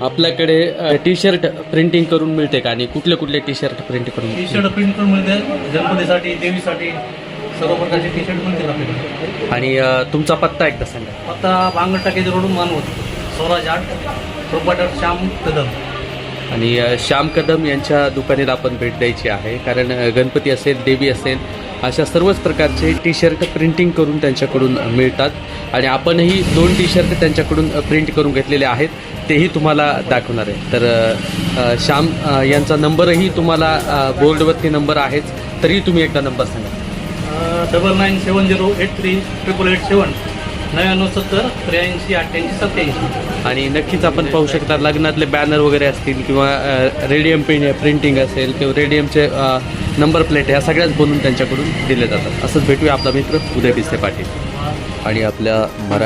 आपल्याकडे T shirt printing करून मिळते का आणि कुठले कुठले टी शर्ट प्रिंट करून टी शर्ट प्रिंट करून मिळते, गणपतीसाठी, देवीसाठी सर्व प्रकारचे टी शर्ट मिळतील आपल्याकडे. आणि तुमचा पत्ता एकदा सांगा. आता भांगड टाकेचे रोडून मानवत स्वराज आर्ट, प्रोपायटर श्याम कदम. आणि श्याम कदम यांच्या दुकानाला आपण भेट द्यायची आहे, कारण गणपती असेल, देवी असेल, अशा सर्वच प्रकारचे टी शर्ट प्रिंटिंग करून त्यांच्याकडून मिळतात. आणि आपणही 2 टी शर्ट त्यांच्याकडून प्रिंट करून घेतलेले आहेत, तेही तुम्हाला दाखवणार आहे. तर श्याम यांचा नंबरही तुम्हाला बोर्डवरती नंबर आहेच, तरी तुम्ही एकदा नंबर सांगा. 9970838887 9970838887. आणि नक्कीच आपण पाहू शकता लग्नातले बॅनर वगैरे असतील किंवा रेडियम प्रिंटिंग असेल किंवा रेडियमचे नंबर प्लेट, ह्या सगळ्याच बनवून त्यांच्याकडून दिले जातात. असंच भेटूया आपला मित्र उदय बिस्ते पाटील. आणि आपल्या